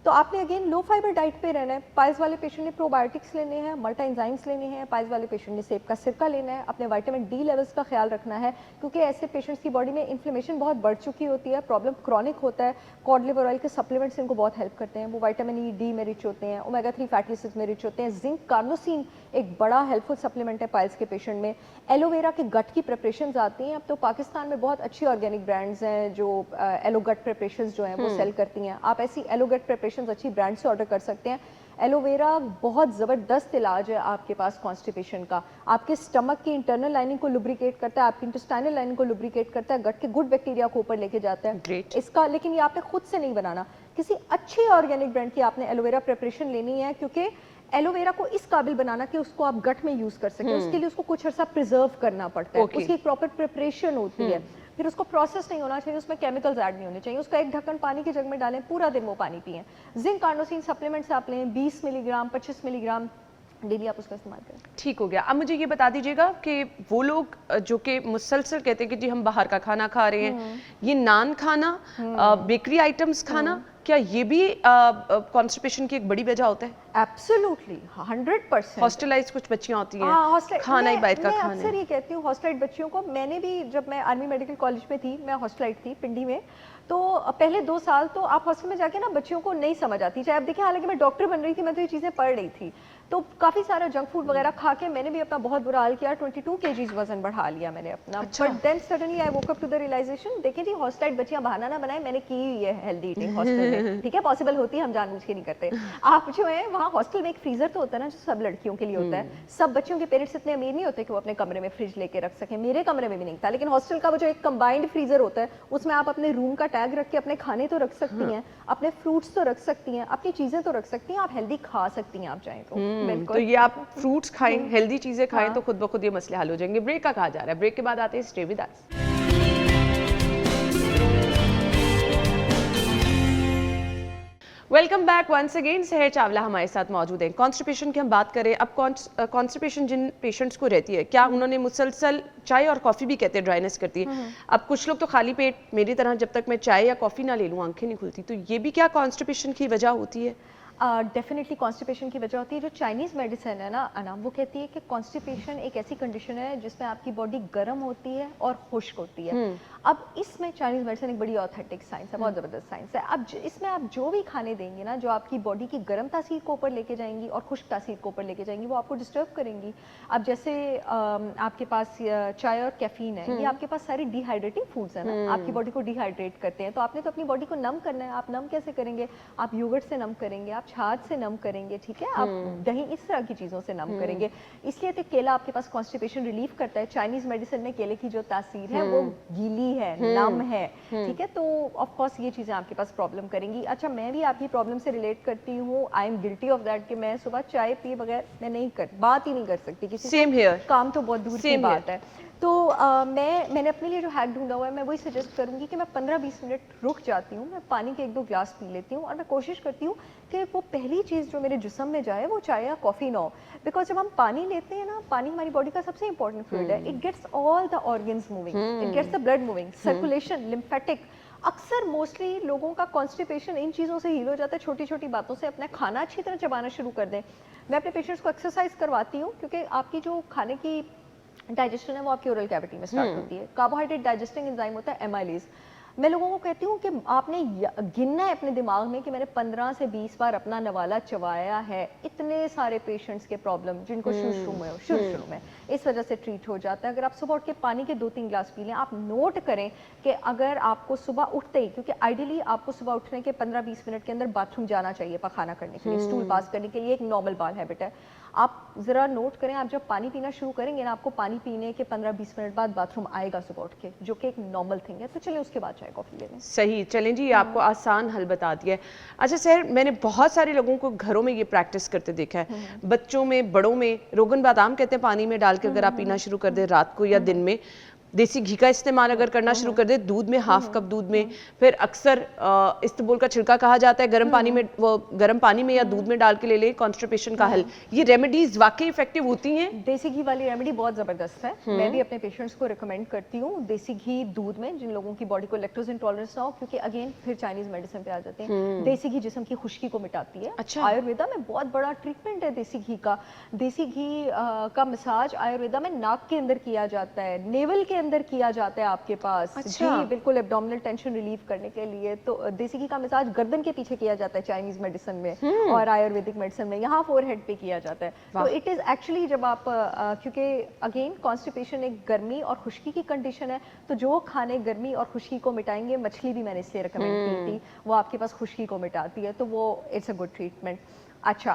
तो आपने अगेन लो फाइबर डाइट पे रहना है। पाइल्स वाले पेशेंट ने प्रोबायोटिक्स लेने हैं, मल्टी एंजाइम्स लेने हैं। पाइल्स वाले पेशेंट ने सेब का सिरका लेना है। अपने विटामिन डी लेवल्स का ख्याल रखना है, क्योंकि ऐसे पेशेंट्स की बॉडी में इन्फ्लेमेशन बहुत बढ़ चुकी होती है, प्रॉब्लम क्रॉनिक होता है। कॉड लिवर ऑयल के सप्लीमेंट्स इनको बहुत हेल्प करते हैं। वो विटामिन ई, डी में रिच होते हैं, ओमेगा 3 फैटी एसिड्स में रिच होते हैं। जिंक कार्नोसिन एक बड़ा हेल्पफुल सप्लीमेंट है पाइल्स के पेशेंट में। एलोवेरा के गट की प्रिपरेशंस आती हैं। अब तो पाकिस्तान में बहुत अच्छी ऑर्गेनिक ब्रांड्स हैं जो एलो गट प्रिपरेशंस जो हैं वो सेल करती हैं। आप ऐसी एलो गट प्रिपरेशंस अच्छी ब्रांड से ऑर्डर कर सकते हैं। एलोवेरा बहुत ज़बरदस्त इलाज है आपके पास कॉन्स्टिपेशन का। आपके स्टमक की इंटरनल लाइनिंग को लुब्रिकेट करता है, आपकी इंटेस्टाइनल लाइनिंग को लुब्रिकेट करता है, गट के गुड बैक्टीरिया को ऊपर लेके जाता है इसका। लेकिन ये आपने खुद से नहीं बनाना, किसी अच्छी ऑर्गेनिक ब्रांड की आपने एलोवेरा प्रिपरेशन लेनी है, क्योंकि एलोवेरा को इस काबिल बनाना कि उसको आप गट में यूज कर सकें, उसके लिए उसको कुछ अर्सा प्रिजर्व करना पड़ता है। उसकी एक प्रॉपर प्रिपरेशन होती है, फिर उसको प्रोसेस नहीं होना चाहिए, उसमें केमिकल्स ऐड नहीं होने चाहिए। उसका एक ढक्कन पानी के जग में डालें, पूरा दिन वो पानी पिएं। जिंक कार्नोसिन सप्लीमेंट्स आप लें 20 मिलीग्राम 25 मिलीग्राम डेली, आप उसका इस्तेमाल करें। ठीक हो गया। अब मुझे ये बता दीजिएगा कि वो लोग जो कि मुसलसल कहते हैं कि जी हम बाहर का खाना खा रहे हैं, ये नान खाना, बेकरी आइटम्स खाना, क्या ये भी कॉन्स्टिपेशन की एक बड़ी वजह होता है? एब्सोल्युटली 100%। हॉस्टलाइज कुछ बच्चियां होती हैं, खाना ही बाहर का खाना। मैं अक्सर ये कहती हूँ हॉस्टलाइट बच्चियों को, मैंने भी जब मैं आर्मी मेडिकल कॉलेज में थी, मैं हॉस्टलाइट थी पिंडी में, तो पहले 2 साल तो आप हॉस्टल में जाके ना बच्चियों को नहीं समझ आती। चाहे आप देखिए, हालांकि मैं डॉक्टर बन रही थी, मैं तो ये चीज़ें पढ़ रही थी, तो काफ़ी सारा जंक फूड वगैरह खा के मैंने भी अपना बहुत बुरा हाल किया। 22 kgs वजन बढ़ा लिया मैंने अपना। But then suddenly I woke up to the realization, देखिए जी हॉस्टलाइट बच्चियां बहाना ना बनाए, मैंने की ये हेल्दी ईटिंग हॉस्टल में, ठीक है, पॉसिबल होती है, हम जानबूझ के नहीं करते। आप जो है वहाँ हॉस्टल में एक फ्रीजर तो होता है ना, जो सब लड़कियों के लिए होता है। सब बच्चों के पेरेंट्स इतने अमीर नहीं होते कि वो अपने कमरे में फ्रिज लेके रख सकें। मेरे कमरे में भी नहीं था, लेकिन हॉस्टल का वो जो एक कंबाइंड फ्रीजर होता है, उसमें आप अपने रूम का टैग रख के अपने खाने तो रख सकती हैं, अपने फ्रूट्स तो रख सकती हैं, अपनी चीजें तो रख सकती हैं, आप हेल्दी खा सकती हैं आप चाहें तो। बिल्कुल, तो ये आप फ्रूट्स खाएं, हेल्दी चीजें खाएं, तो खुद ब खुद ये मसले हल हो जाएंगे। ब्रेक का कहा जा रहा है, ब्रेक के बाद आते हैं stay with us. Welcome back once again. Sehar Chawla हमारे साथ मौजूद हैं। कॉन्स्टिपेशन की हम बात करें। अब कॉन्स्टिपेशन जिन पेशेंट्स को रहती है, क्या उन्होंने मुसलसल चाय और कॉफ़ी भी कहते हैं ड्राइनेस करती है। अब कुछ लोग तो खाली पेट मेरी तरह जब तक मैं चाय या कॉफ़ी ना ले लूँ आंखें नहीं खुलती, तो ये भी क्या कॉन्स्टिपेशन की वजह होती है? डेफिनेटली कॉन्स्टिपेशन की वजह होती है। जो चाइनीज़ मेडिसिन है ना अनाम, वो कहती है कि कॉन्स्टिपेशन एक ऐसी कंडीशन है जिसमें आपकी बॉडी गर्म होती है और खुश्क होती है। अब इसमें चाइनीज़ मेडिसिन एक बड़ी ऑथेंटिक साइंस है, बहुत ज़बरदस्त साइंस है। अब इसमें आप जो भी खाने देंगे ना, जो आपकी बॉडी की गर्म तासीर को ऊपर लेके जाएंगी और खुश्क तासीर को ऊपर लेके जाएंगी, वो आपको डिस्टर्ब करेंगी। अब जैसे आपके पास चाय और कैफीन है, ये आपके पास सारी डिहाइड्रेटिंग फूड्स हैं ना, आपकी बॉडी को डिहाइड्रेट करते हैं। तो आपने तो अपनी बॉडी को नम करना है। आप नम कैसे करेंगे? आप योगर्ट से नम करेंगे, आप छाछ से नम करेंगे, ठीक है, आप दही, इस तरह की चीज़ों से नम करेंगे। इसलिए तो केला आपके पास कॉन्स्टिपेशन रिलीफ करता है। चाइनीज़ मेडिसिन में केले की जो तासीर है वो गीली है, नम है, ठीक है, तो ऑफ कोर्स ये चीज़ें आपके पास प्रॉब्लम करेंगी। अच्छा, मैं भी आपकी प्रॉब्लम से रिलेट करती हूँ। I am guilty of that कि मैं सुबह चाय पिए बगैर मैं नहीं बात ही नहीं कर सकती किसी से। सेम हियर, काम तो बहुत दूर की बात है। तो मैंने अपने लिए जो हैक ढूंढा हुआ है, मैं वही सजेस्ट करूंगी कि मैं 15-20 मिनट रुक जाती हूँ, मैं पानी के 1-2 ग्लास पी लेती हूँ और मैं कोशिश करती हूँ कि वो पहली चीज़ जो मेरे जिस्म में जाए वो चाय या कॉफ़ी ना हो। बिकॉज जब हम पानी लेते हैं ना, पानी हमारी बॉडी का सबसे इंपॉर्टेंट फ्लूइड है। It gets all the organs moving, it gets the blood moving, circulation, lymphatic. अक्सर मोस्टली लोगों का कॉन्स्टिपेशन इन चीज़ों से हील हो जाता है, छोटी छोटी बातों से। अपना खाना अच्छी तरह चबाना शुरू कर दें। मैं अपने पेशेंट्स को एक्सरसाइज करवाती हूँ, क्योंकि आपकी जो खाने की डाइजेशन है वो आपकी ओरल कैविटी में स्टार्ट होती है। कार्बोहाइड्रेट डाइजेस्टिंग एंजाइम होता है एमाइलेज। मैं लोगों को कहती हूँ कि आपने गिनना है अपने दिमाग में कि मैंने 15 से 20 बार अपना नवाला चबाया है। इतने सारे पेशेंट्स के प्रॉब्लम जिनको शुरू में इस वजह से ट्रीट हो जाता है। अगर आप सुबह उठ के पानी के 2-3 ग्लास पी लें, आप नोट करें कि अगर आपको सुबह उठते ही, क्योंकि आइडियली आपको सुबह उठने के 15-20 मिनट के अंदर बाथरूम जाना चाहिए पखाना करने के लिए, स्टूल पास करने के लिए, एक नॉर्मल बाल हैबिट है। आप ज़रा नोट करें, आप जब पानी पीना शुरू करेंगे ना, आपको पानी पीने के 15-20 मिनट बाद बाथरूम आएगा सुबह उठ के, जो कि एक नॉर्मल थिंग है। तो चलिए उसके बाद चाय कॉफ़ी ले लें। सही, चलें जी, आपको आसान हल बता दिया है। अच्छा सर, मैंने बहुत सारे लोगों को घरों में ये प्रैक्टिस करते देखा है, बच्चों में, बड़ों में। रोगन बादाम कहते हैं पानी में डाल के अगर आप पीना शुरू कर दें रात को या दिन में, देसी घी का इस्तेमाल अगर करना शुरू कर दे, दूध में, हाफ कप दूध में, फिर अक्सर इस्तबगोल का छिड़का कहा जाता है, गर्म पानी में, वो गर्म पानी में या दूध में डाल के ले लें, कॉन्स्टिपेशन का हल। ये रेमेडीज वाकई इफेक्टिव होती हैं? देसी घी वाली रेमेडी बहुत ज़बरदस्त है। मैं भी अपने पेशेंट्स को रिकमेंड करती हूँ देसी घी दूध में, जिन लोगों की बॉडी को लैक्टोज इंटॉलरेंस ना हो, क्योंकि अगेन फिर चाइनीज मेडिसिन पे आ जाते हैं। देसी घी जिस्म की खुश्की को मिटाती है। अच्छा। आयुर्वेदा में बहुत बड़ा ट्रीटमेंट है देसी घी का। देसी घी का मसाज आयुर्वेदा में नाक के अंदर किया जाता है, नेवल के अंदर किया जाता है आपके पास। अच्छा। जी बिल्कुल, एब्डोमिनल टेंशन रिलीव करने के लिए। तो देसी घी का मसाज गर्दन के पीछे किया जाता है चाइनीज मेडिसिन में, और आयुर्वेदिक मेडिसिन में यहाँ फोरहेड पे किया जाता है। तो इट इज एक्चुअली जब आप क्योंकि अगेन कॉन्स्टिपेशन एक गर्मी और खुश्की की कंडीशन है, तो जो खाने गर्मी और खुश्की को मिटाएंगे, मछली भी मैंने इसलिए रिकमेंड की थी, वो आपके पास खुश्की को मिटाती है, तो वो इट्स अ गुड ट्रीटमेंट। अच्छा,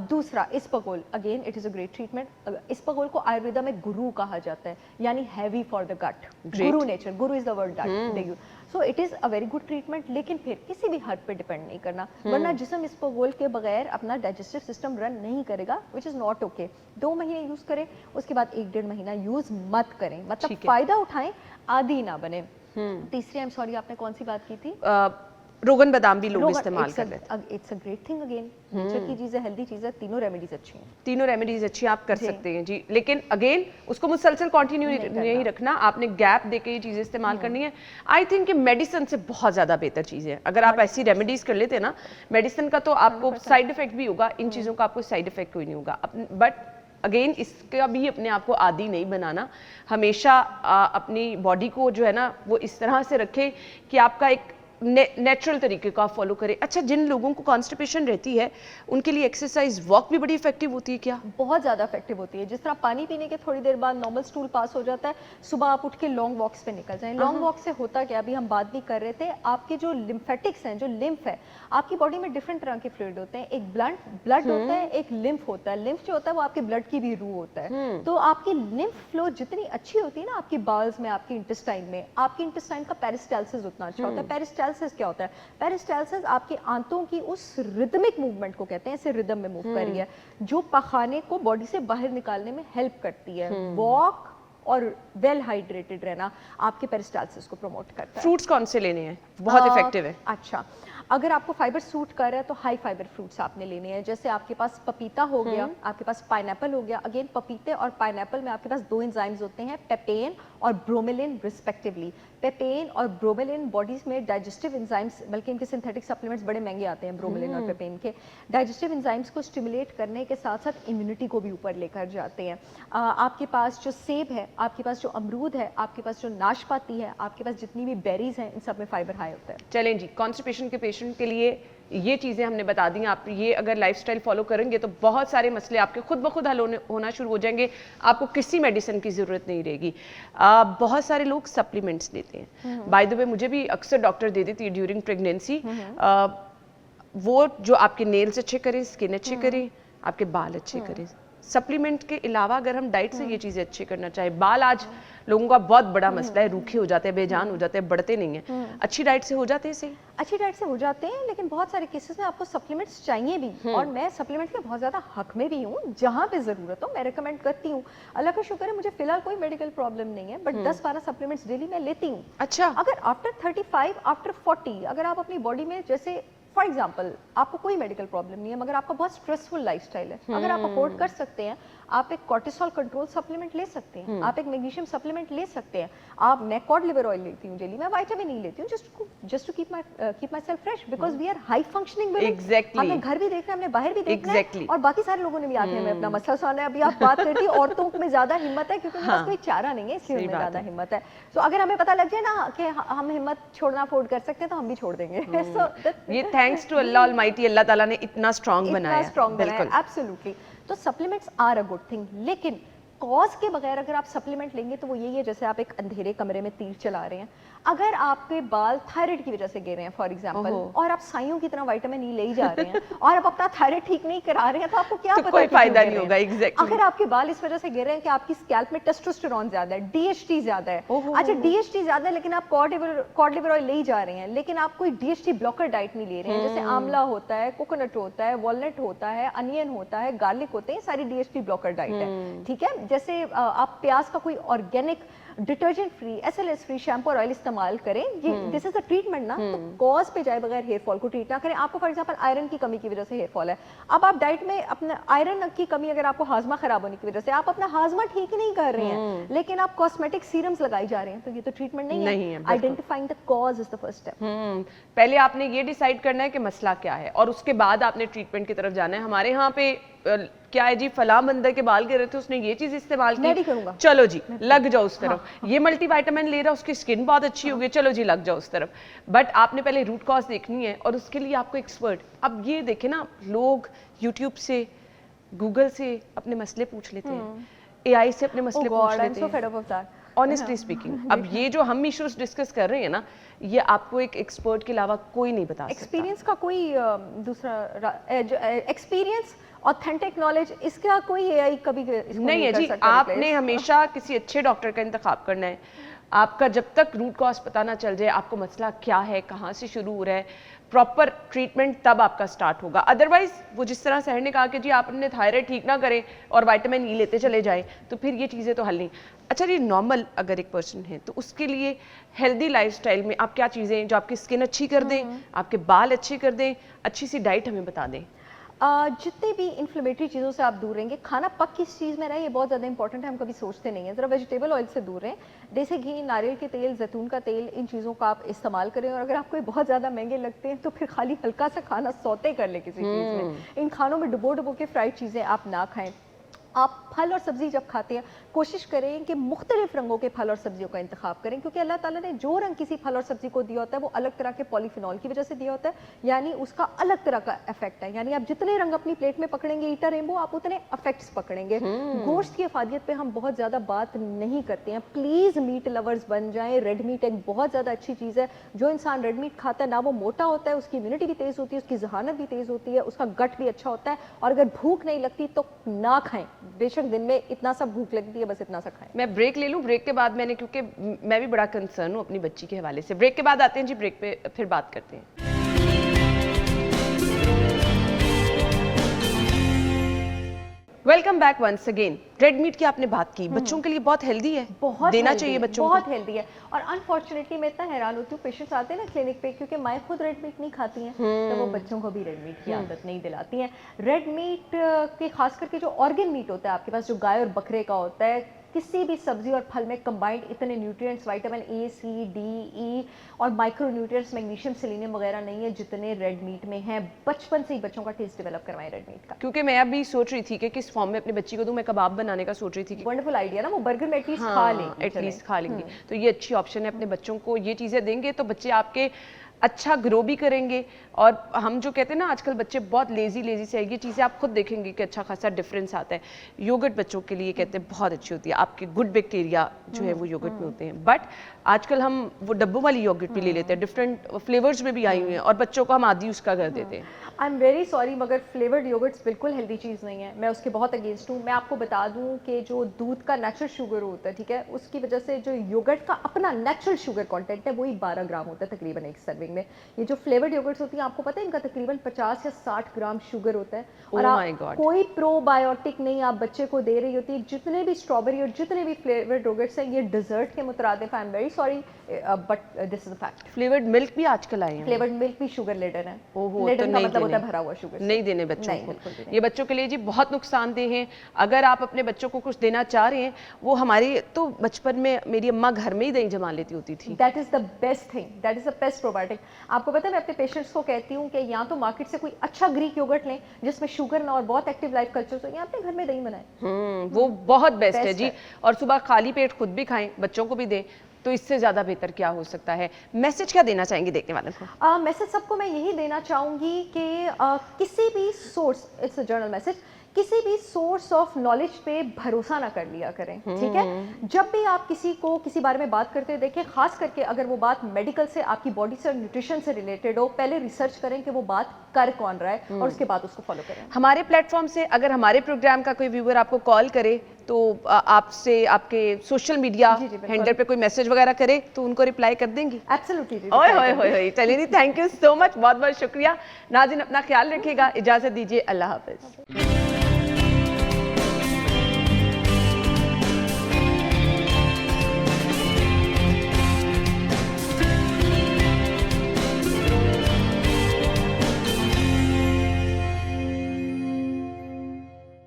दूसरा इसबगोल, again it is a great treatment. इसबगोल को आयुर्वेदा में गुरु कहा जाता है, यानी heavy for the gut, Guru nature, Guru is the word that they use. So it is a very good treatment, लेकिन फिर किसी भी हर्ब पे डिपेंड नहीं करना, वरना जिस्म इसबगोल के बगैर अपना डाइजेस्टिव सिस्टम रन नहीं करेगा, विच इज़ नॉट ओके। 2 महीने यूज़ करें, उसके बाद 1-1.5 महीना यूज़ मत करें, मतलब फ़ायदा उठाएं, आदी ना बने। तीसरी, आई एम सॉरी, आपने कौन सी बात की थी? रोगन बादाम भी लोग इस्तेमाल कर लेते हैं। It's a great thing, again nature की चीज़ है, हेल्दी चीज़ है, तीनों रेमेडीज अच्छी हैं। तीनों रेमेडीज अच्छी आप कर सकते हैं जी, लेकिन अगेन उसको मुसलसल कंटिन्यू नहीं रखना, आपने गैप देके ये चीज़ें इस्तेमाल करनी है। आई थिंक कि मेडिसिन से बहुत ज़्यादा बेहतर चीज़ है अगर आप ऐसी रेमेडीज कर लेते हैं ना। मेडिसिन का तो आपको साइड इफेक्ट भी होगा, इन चीज़ों का आपको साइड इफेक्ट कोई नहीं होगा, बट अगेन इसका भी अपने आप को आदी नहीं बनाना। हमेशा अपनी बॉडी को जो है ना वो इस तरह से रखें कि आपका एक नेचुरल तरीके का फॉलो करें। अच्छा, जिन लोगों को कॉन्स्टिपेशन रहती है उनके लिए एक्सरसाइज वॉक भी बड़ी इफेक्टिव होती है क्या? बहुत ज़्यादा इफेक्टिव होती है। जिस तरह पानी पीने के थोड़ी देर बाद नॉर्मल स्टूल पास हो जाता है, सुबह आप उठ के लॉन्ग वॉक्स पे निकल जाएं। लॉन्ग वॉक से होता क्या, अभी हम बात भी कर रहे थे, आपके जो लिम्फेटिक्स हैं, जो लिम्फ है, आपकी बॉडी में डिफरेंट तरह के फ्लूइड होते हैं। एक ब्लड होता है, एक लिम्फ होता है। लिम्फ जो होता है वो आपके ब्लड की भी रूह होता है। तो आपकी लिम्फ फ्लो जितनी अच्छी होती है ना आपकी बाउल्स में, आपकी इंटेस्टाइन में, आपकी इंटेस्टाइन का पेरिस्टाल्सिस उतना अच्छा होता है। पेरिस्टाल्सिस क्या होता है? पेरिस्टाल्सिस आपके आंतों की उस रिदमिक मूवमेंट को कहते हैं, इसे रिदम में मूव कर रही है, जो पखाने को बॉडी से बाहर निकालने में हेल्प करती है। वॉक और वेल हाइड्रेटेड रहना आपके पेरिस्टाल्सिस को प्रमोट करता है। फ्रूट्स कौन से लेने हैं? बहुत इफेक्टिव है। अच्छा, अगर आपको फाइबर सूट कर रहा है तो हाई फाइबर फ्रूट्स आपने लेने हैं, जैसे आपके पास पपीता हो गया, आपके पास पाइनएप्पल हो गया। अगेन पपीते और पाइनएप्पल में आपके पास दो एंजाइम्स होते हैं, पेपेन और ब्रोमेलिन रिस्पेक्टिवली। पेपेन और ब्रोमेलिन बॉडीज में डाइजेस्टिव एंजाइम्स, बल्कि इनके सिंथेटिक सप्लीमेंट्स बड़े महंगे आते हैं ब्रोमेलिन और पेपेन के, डाइजेस्टिव एंजाइम्स को स्टिमुलेट करने के साथ साथ इम्यूनिटी को भी ऊपर लेकर जाते हैं। आपके पास जो सेब है, आपके पास जो अमरूद है, आपके पास जो नाशपाती है, आपके पास जितनी भी बेरीज हैं, इन सब में फाइबर हाई होता है। चलें जी, कॉन्स्टिपेशन के पेशेंट के लिए ये चीज़ें हमने बता दी। आप ये अगर लाइफस्टाइल फॉलो करेंगे तो बहुत सारे मसले आपके खुद ब खुद हल होना शुरू हो जाएंगे, आपको किसी मेडिसिन की ज़रूरत नहीं रहेगी। बहुत सारे लोग सप्लीमेंट्स लेते हैं, बाय द वे मुझे भी अक्सर डॉक्टर दे देती है ड्यूरिंग प्रेगनेंसी। वो जो आपके नेल्स अच्छे करें, स्किन अच्छे करें, आपके बाल अच्छे करें। सप्लीमेंट के अलावा अगर हम डाइट से ये चीज़ें अच्छी करना चाहें, बाल आज लोगों का बहुत बड़ा मसला है, रूखे हो जाते हैं, बेजान हो जाते हैं, बढ़ते नहीं हैं। अच्छी डाइट से हो जाते हैं सही? अच्छी डाइट से हो जाते हैं, लेकिन बहुत सारे केसेस में आपको सप्लीमेंट्स चाहिए भी, और मैं सप्लीमेंट के बहुत ज़्यादा हक में भी हूँ। जहाँ पे ज़रूरत हो मैं रिकमेंड करती हूँ। अल्लाह का शुक्र है मुझे फिलहाल कोई मेडिकल प्रॉब्लम नहीं है, बट 10-12 सप्लीमेंट्स डेली मैं लेती हूँ। अच्छा। अगर आफ्टर 35, आफ्टर 40 अगर आप अपनी बॉडी में, जैसे फॉर एग्जाम्पल आपको कोई मेडिकल प्रॉब्लम नहीं है मगर आपका बहुत स्ट्रेसफुल लाइफस्टाइल है, अगर आप अफोर्ड कर सकते हैं, आप एक कॉर्टिसोल कंट्रोल सप्लीमेंट ले सकते हैं, आप एक मैग्नीशियम सप्लीमेंट ले सकते हैं। आप, मैं कॉड लिवर ऑयल लेती हूँ डेली, मैं विटामिन ई लेती हूँ, just to keep myself fresh, because we are high functioning women. Exactly. हमने घर भी देखना है, हमने बाहर भी देखना Exactly. है, और बाकी सारे लोगों ने भी आके हमें अपना मसला सुनाना है। अभी आप बात करती है औरतों में ज्यादा हिम्मत है क्योंकि उनके पास कोई चारा नहीं है, इसलिए उनमें ज्यादा हिम्मत है। तो अगर हमें पता लग जाए ना कि हम हिम्मत छोड़ना अफोर्ड कर सकते हैं तो हम भी छोड़ देंगे। ये thanks to Allah almighty, Allah ताला ने इतना स्ट्रांग बनाया, बिल्कुल, एब्सोल्युटली। तो supplements are a good thing, लेकिन कॉज के बगैर अगर आप सप्लीमेंट लेंगे तो वो यही है जैसे आप एक अंधेरे कमरे में तीर चला रहे हैं। अगर आपके बाल थायराइड की वजह से गिर रहे हैं फॉर एग्जांपल, और आप साइयों की तरह विटामिन ई ले ही जा रहे हैं और आप अपना थायराइड ठीक नहीं करा रहे हैं, तो आपको क्या तो पता कोई फायदा नहीं होगा। एग्जैक्टली। अगर आपके बाल इस वजह से गिर रहे हैं कि आपकी स्कैल्प में टेस्टोस्टेरोन ज्यादा है, डीएचटी ज्यादा है, अच्छा डीएचटी ज्यादा है लेकिन आप कॉड लिवर ऑयल ले ही जा रहे हैं, लेकिन आप कोई डीएचटी ब्लॉकर डाइट नहीं ले रहे हैं, जैसे आंवला होता है, कोकोनट होता है, वॉलनट होता है, अनियन होता है, गार्लिक होते हैं, सारी डीएचटी ब्लॉकर डाइट है, ठीक है। जैसे आप प्याज का कोई organic detergent free, SLS free shampoo और ऑयल इस्तेमाल करें, ये दिस इज अ ट्रीटमेंट ना, तो कॉज पे जाए बगैर हेयर फॉल को ट्रीट ना करें। आपको फॉर एग्जांपल आयरन की कमी की वजह से हेयर फॉल है, अब आप डाइट में अपना आयरन की कमी, अगर आपको हाजमा खराब होने की वजह से आप अपना हाजमा ठीक नहीं कर रहे हैं, लेकिन आप कॉस्मेटिक सीरम्स लगाई जा रहे हैं, तो ये तो ट्रीटमेंट नहीं है। Identifying the cause is the first step. पहले आपने ये डिसाइड करना है कि मसला क्या है, और उसके बाद आपने ट्रीटमेंट की तरफ जाना है। हमारे यहाँ पे क्या है जी, फलां बंदे के बाल गिर रहे थे, उसने ये चीज इस्तेमाल की, मैं भी करूंगा, चलो जी लग जाओ उस तरफ। ये मल्टीविटामिन ले रहा, उसकी स्किन बहुत अच्छी हो गई, चलो जी लग जाओ उस तरफ। बट आपने पहले रूट कॉज देखनी है, और उसके लिए आपको एक्सपर्ट, अब ये देखे ना, लोग यूट्यूब से, गूगल से अपने मसले पूछ लेते हैं, एआई से अपने मसले पूछ लेते हैं। ऑनेस्टली स्पीकिंग, अब ये जो हम इश्यूज डिस्कस कर रहे हैं ना, ये आपको एक एक्सपर्ट के अलावा कोई नहीं बता सकता। एक्सपीरियंस का कोई दूसरा एक्सपीरियंस, ऑथेंटिक नॉलेज, इसका कोई एआई कभी नहीं है जी। आपने हमेशा किसी अच्छे डॉक्टर का इंतखाब करना है। आपका जब तक रूट कॉज पता ना चल जाए, आपको मसला क्या है, कहाँ से शुरू हो रहा है, प्रॉपर ट्रीटमेंट तब आपका स्टार्ट होगा। अदरवाइज वो जिस तरह सहर ने कहा कि जी आप अपने थायराइड ठीक ना करें और विटामिन ई लेते चले जाएं, तो फिर ये चीज़ें तो हल नहीं। अच्छा जी, नॉर्मल अगर एक पर्सन है तो उसके लिए हेल्दी लाइफस्टाइल में आप क्या चीज़ें जो आपकी स्किन अच्छी कर दें, आपके बाल अच्छे कर दें, अच्छी सी डाइट हमें बता दें। जितने भी इन्फ्लेमेटरी चीज़ों से आप दूर रहेंगे, खाना पक किस चीज़ में रहे ये बहुत ज़्यादा इंपॉर्टेंट है, हम कभी सोचते नहीं हैं। ज़रा वेजिटेबल ऑयल से दूर रहें, देसी घी, नारियल के तेल, जैतून का तेल, इन चीज़ों का आप इस्तेमाल करें। और अगर आपको बहुत ज़्यादा महंगे लगते हैं तो फिर खाली हल्का सा खाना सौते कर लें किसी चीज़ में। इन खानों में डुबो के फ्राइड चीज़ें आप ना खाएं। आप फल और सब्जी जब खाते हैं कोशिश करें कि मुख्तलिफ रंगों के फल और सब्जियों का इंतखाब करें, क्योंकि अल्लाह ताला ने जो रंग किसी फल और सब्जी को दिया होता है वो अलग तरह के पॉलीफिनॉल की वजह से दिया होता है, यानी उसका अलग तरह का इफेक्ट है। यानी आप जितने रंग अपनी प्लेट में पकड़ेंगे ईटा रेनबो, आप उतने इफेक्ट्स पकड़ेंगे। गोश्त की अफादियत पे हम बहुत ज़्यादा बात नहीं करते हैं, प्लीज़ मीट लवर्स बन जाएं। रेड मीट एक बहुत ज़्यादा अच्छी चीज़ है। जो इंसान रेड मीट खाता है ना वो मोटा होता है, उसकी इम्यूनिटी भी तेज़ होती है, उसकी जहानत भी तेज़ होती है, उसका गट भी अच्छा होता है। और अगर भूख नहीं लगती तो ना खाएं, बेशक दिन में इतना सा भूख लगती है, बस इतना सा खाएं। मैं ब्रेक ले लूं, ब्रेक के बाद मैंने, क्योंकि मैं भी बड़ा कंसर्न हूं अपनी बच्ची के हवाले से। ब्रेक के बाद आते हैं जी, ब्रेक पे फिर बात करते हैं। Welcome back once again. Red meat की आपने बात की, बच्चों के लिए बहुत हेल्दी है, बहुत देना healthy चाहिए है, बच्चों बहुत को। हेल्दी है। और अनफॉर्चुनेटली मैं इतना हैरान होती हूँ, पेशेंट्स आते हैं ना क्लिनिक पे, क्योंकि मैं खुद रेड मीट नहीं खाती हैं, तो वो बच्चों को भी रेड मीट की आदत नहीं दिलाती हैं। रेड मीट के खास करके जो ऑर्गन मीट होता है आपके पास, जो गाय और बकरे का होता है, किसी भी सब्जी और फल में कंबाइंड इतने nutrients, vitamin A, C, D, E और माइक्रो न्यूट्रिएंट्स, मैग्नीशियम, सेलेनियम वगैरह नहीं है जितने रेड मीट में हैं। बचपन से ही बच्चों का टेस्ट डेवलप करवाएं रेड मीट का। क्योंकि मैं अभी सोच रही थी कि किस फॉर्म में अपनी बच्ची को दूं, मैं कबाब बनाने का सोच रही थी कि वंडरफुल आइडिया ना, वो बर्गर में एटलीस्ट खा हाँ लेगी, एटलीस्ट खा लेंगे, तो ये अच्छी ऑप्शन है। अपने बच्चों को ये चीज़ें देंगे तो बच्चे आपके अच्छा ग्रो भी करेंगे। और हम जो कहते हैं ना आजकल बच्चे बहुत लेजी से, ये चीज़ें आप खुद देखेंगे कि अच्छा खासा डिफरेंस आता है। योगर्ट बच्चों के लिए कहते हैं बहुत अच्छी होती है, आपके गुड बैक्टीरिया जो है वो योगर्ट में होते हैं। बट आजकल हम वो डब्बों वाली योगर्ट भी ले लेते हैं, डिफरेंट फ्लेवर्स में भी आई हुई हैं, और बच्चों को हम आदी उसका कर देते हैं। आई एम वेरी सॉरी, मगर फ्लेवर्ड योगर्ट्स बिल्कुल हेल्दी चीज़ नहीं है, मैं उसके बहुत अगेंस्ट हूँ। मैं आपको बता दूँ कि जो दूध का नेचुरल शुगर होता है, ठीक है, उसकी वजह से जो योगर्ट का अपना नेचुरल शुगर कंटेंट है वही 12 ग्राम होता है तकरीबन एक सर्विंग में। ये जो फ्लेवर्ड योगर्ट्स होती हैं, आपको पता है इनका तकरीबन 50 या 60 ग्राम शुगर होता है, और Oh my आप God. कोई प्रोबायोटिक नहीं आप बच्चे को दे रही होती। जितने भी स्ट्रॉबेरी और जितने भी फ्लेवर्ड योगर्ट्स हैं, ये डिजर्ट के मुतरादिफ। I am very sorry but this is a fact. Flavoured milk भी आजकल आए हैं। फ्लेवर्ड मिल्क भी शुगर लेडन है। ओहो, लेडन तो का नहीं मतलब होता है देने। भरा हुआ शुगर। नहीं देने बच्चों नहीं, को, बिल्कुल भी नहीं। ये बच्चों के लिए जी बहुत नुकसानदेह हैं। अगर आप अपने बच्चों को कुछ देना चाह रहे हैं, वो हमारे तो बचपन में मेरी अम्मा घर में ही दही जमा लेती होती थी। That is the best thing, that is the best probiotic. आपको पता है, मैं अपने पेशेंट्स को कहती हूँ कि या तो मार्केट से कोई अच्छा ग्रीक योगर्ट लें जिसमें शुगर ना और बहुत एक्टिव लाइफ कल्चर हो, या अपने घर में दही बनाएं। वो बहुत बेस्ट है बेस्ट जी। है। और सुबह खाली पेट खुद भी खाएं, बच्चों को भी दें, तो इससे ज़्यादा बेहतर क्या हो सकता है। मैसेज क्या देना चाहेंगे देखने वालों को? मैसेज सबको मैं यही देना चाहूँगी कि किसी भी source, it's a journal message, किसी भी सोर्स ऑफ नॉलेज पे भरोसा ना कर लिया करें, ठीक है। जब भी आप किसी को किसी बारे में बात करते देखें, खास करके अगर वो बात मेडिकल से, आपकी बॉडी से और न्यूट्रिशन से रिलेटेड हो, पहले रिसर्च करें कि वो बात कर कौन रहा है, और उसके बाद उसको फॉलो करें। हमारे प्लेटफॉर्म से अगर हमारे प्रोग्राम का कोई व्यूअर आपको कॉल करे, तो आपसे आपके सोशल मीडिया जी, बिल्कुल। हैंडल पे कोई मैसेज वगैरह करे, तो उनको रिप्लाई कर देंगी? एब्सोल्युटली जी। ओए होए होए होए, चलिए जी, थैंक यू सो मच, बहुत बहुत शुक्रिया। नाज़रीन, अपना ख्याल रखिएगा, इजाज़त दीजिए, अल्लाह हाफ़िज़।